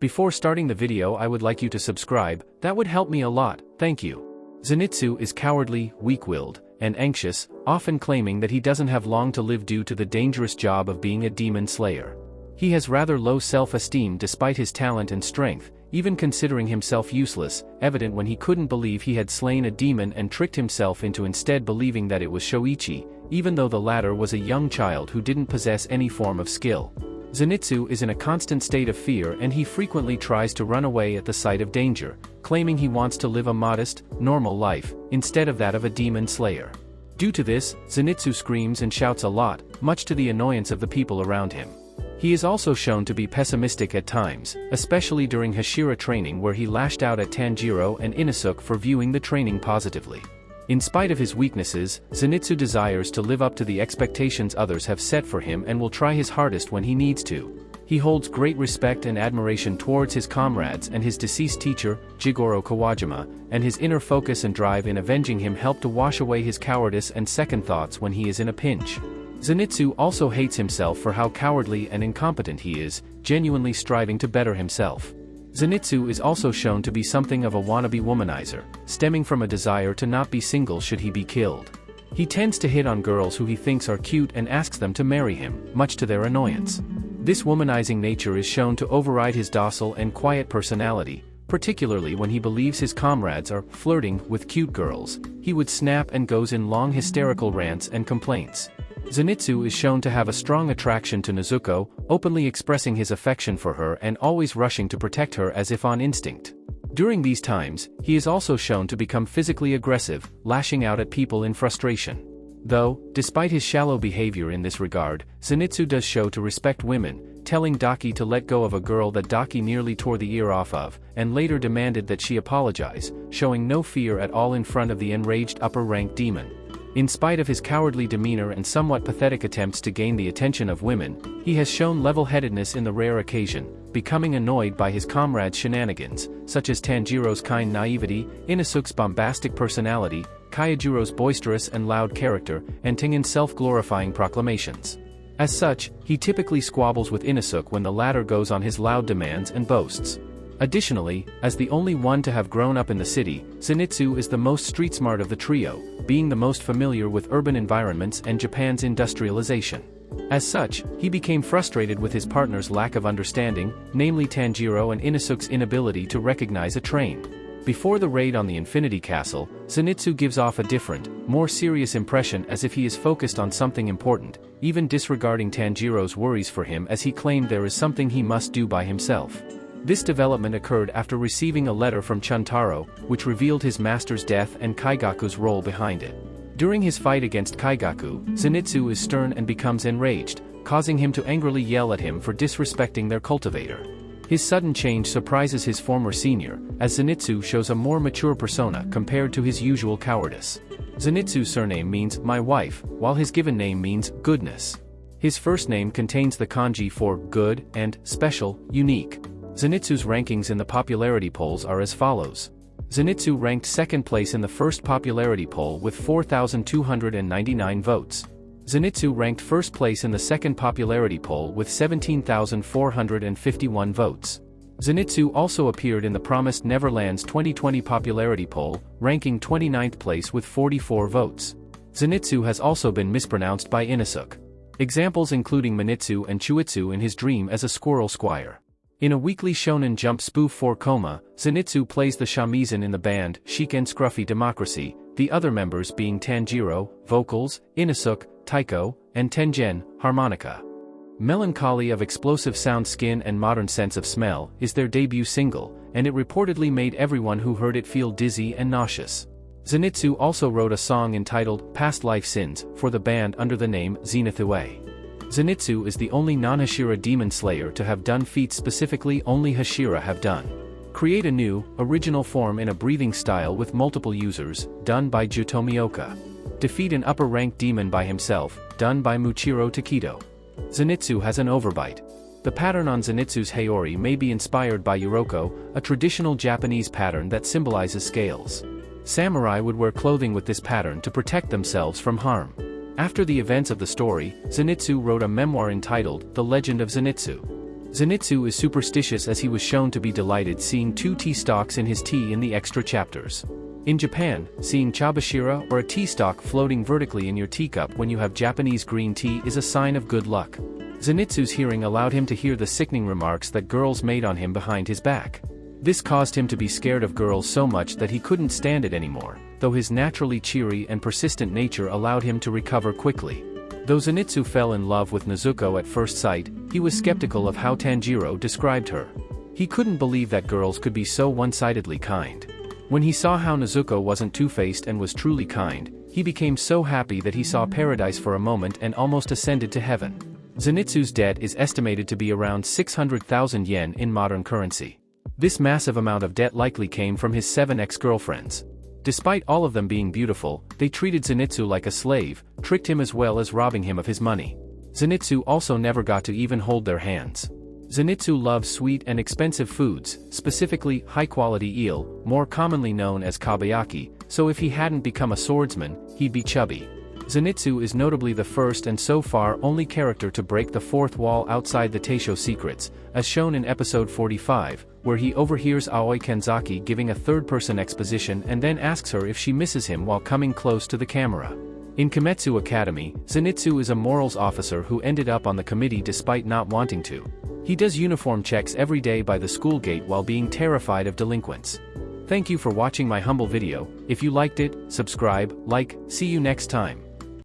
Before starting the video, I would like you to subscribe, that would help me a lot, thank you. Zenitsu is cowardly, weak-willed, and anxious, often claiming that he doesn't have long to live due to the dangerous job of being a demon slayer. He has rather low self-esteem despite his talent and strength, even considering himself useless, evident when he couldn't believe he had slain a demon and tricked himself into instead believing that it was Shoichi, even though the latter was a young child who didn't possess any form of skill. Zenitsu is in a constant state of fear and he frequently tries to run away at the sight of danger, claiming he wants to live a modest, normal life, instead of that of a demon slayer. Due to this, Zenitsu screams and shouts a lot, much to the annoyance of the people around him. He is also shown to be pessimistic at times, especially during Hashira training where he lashed out at Tanjiro and Inosuke for viewing the training positively. In spite of his weaknesses, Zenitsu desires to live up to the expectations others have set for him and will try his hardest when he needs to. He holds great respect and admiration towards his comrades and his deceased teacher, Jigoro Kawajima, and his inner focus and drive in avenging him help to wash away his cowardice and second thoughts when he is in a pinch. Zenitsu also hates himself for how cowardly and incompetent he is, genuinely striving to better himself. Zenitsu is also shown to be something of a wannabe womanizer, stemming from a desire to not be single should he be killed. He tends to hit on girls who he thinks are cute and asks them to marry him, much to their annoyance. This womanizing nature is shown to override his docile and quiet personality, particularly when he believes his comrades are flirting with cute girls. He would snap and goes in long hysterical rants and complaints. Zenitsu is shown to have a strong attraction to Nezuko, openly expressing his affection for her and always rushing to protect her as if on instinct. During these times, he is also shown to become physically aggressive, lashing out at people in frustration. Though, despite his shallow behavior in this regard, Zenitsu does show to respect women, telling Daki to let go of a girl that Daki nearly tore the ear off of, and later demanded that she apologize, showing no fear at all in front of the enraged upper-rank demon. In spite of his cowardly demeanor and somewhat pathetic attempts to gain the attention of women, he has shown level-headedness in the rare occasion, becoming annoyed by his comrades' shenanigans, such as Tanjiro's kind naivety, Inosuke's bombastic personality, Kyajuro's boisterous and loud character, and Tengen's self-glorifying proclamations. As such, he typically squabbles with Inosuke when the latter goes on his loud demands and boasts. Additionally, as the only one to have grown up in the city, Zenitsu is the most street-smart of the trio, being the most familiar with urban environments and Japan's industrialization. As such, he became frustrated with his partner's lack of understanding, namely Tanjiro and Inosuke's inability to recognize a train. Before the raid on the Infinity Castle, Zenitsu gives off a different, more serious impression as if he is focused on something important, even disregarding Tanjiro's worries for him as he claimed there is something he must do by himself. This development occurred after receiving a letter from Chuntaro, which revealed his master's death and Kaigaku's role behind it. During his fight against Kaigaku, Zenitsu is stern and becomes enraged, causing him to angrily yell at him for disrespecting their cultivator. His sudden change surprises his former senior, as Zenitsu shows a more mature persona compared to his usual cowardice. Zenitsu's surname means "my wife," while his given name means "goodness." His first name contains the kanji for good and special, unique. Zenitsu's rankings in the popularity polls are as follows. Zenitsu ranked second place in the first popularity poll with 4,299 votes. Zenitsu ranked first place in the second popularity poll with 17,451 votes. Zenitsu also appeared in the Promised Neverland's 2020 popularity poll, ranking 29th place with 44 votes. Zenitsu has also been mispronounced by Inosuke. Examples including Manitsu and Chuitsu in his dream as a squirrel squire. In a weekly Shonen Jump spoof for Koma, Zenitsu plays the shamisen in the band Chic and Scruffy Democracy, the other members being Tanjiro, vocals, Inosuke, taiko, and Tengen, harmonica. Melancholy of Explosive Sound Skin and Modern Sense of Smell is their debut single, and it reportedly made everyone who heard it feel dizzy and nauseous. Zenitsu also wrote a song entitled Past Life Sins for the band under the name ZENITSU. Zenitsu is the only non-Hashira demon slayer to have done feats specifically only Hashira have done. Create a new, original form in a breathing style with multiple users, done by Jutomioka. Defeat an upper-ranked demon by himself, done by Muchiro Takedo. Zenitsu has an overbite. The pattern on Zenitsu's Haori may be inspired by Yuroko, a traditional Japanese pattern that symbolizes scales. Samurai would wear clothing with this pattern to protect themselves from harm. After the events of the story, Zenitsu wrote a memoir entitled The Legend of Zenitsu. Zenitsu is superstitious as he was shown to be delighted seeing 2 tea stalks in his tea in the extra chapters. In Japan, seeing chabashira or a tea stalk floating vertically in your teacup when you have Japanese green tea is a sign of good luck. Zenitsu's hearing allowed him to hear the sickening remarks that girls made on him behind his back. This caused him to be scared of girls so much that he couldn't stand it anymore, though his naturally cheery and persistent nature allowed him to recover quickly. Though Zenitsu fell in love with Nezuko at first sight, he was skeptical of how Tanjiro described her. He couldn't believe that girls could be so one-sidedly kind. When he saw how Nezuko wasn't two-faced and was truly kind, he became so happy that he saw paradise for a moment and almost ascended to heaven. Zenitsu's debt is estimated to be around 600,000 yen in modern currency. This massive amount of debt likely came from his 7 ex-girlfriends. Despite all of them being beautiful, they treated Zenitsu like a slave, tricked him as well as robbing him of his money. Zenitsu also never got to even hold their hands. Zenitsu loves sweet and expensive foods, specifically high-quality eel, more commonly known as kabayaki, so if he hadn't become a swordsman, he'd be chubby. Zenitsu is notably the first and so far only character to break the 4th wall outside the Teisho secrets, as shown in episode 45, where he overhears Aoi Kenzaki giving a third-person exposition and then asks her if she misses him while coming close to the camera. In Kimetsu Academy, Zenitsu is a morals officer who ended up on the committee despite not wanting to. He does uniform checks every day by the school gate while being terrified of delinquents. Thank you for watching my humble video. If you liked it, subscribe, like, see you next time.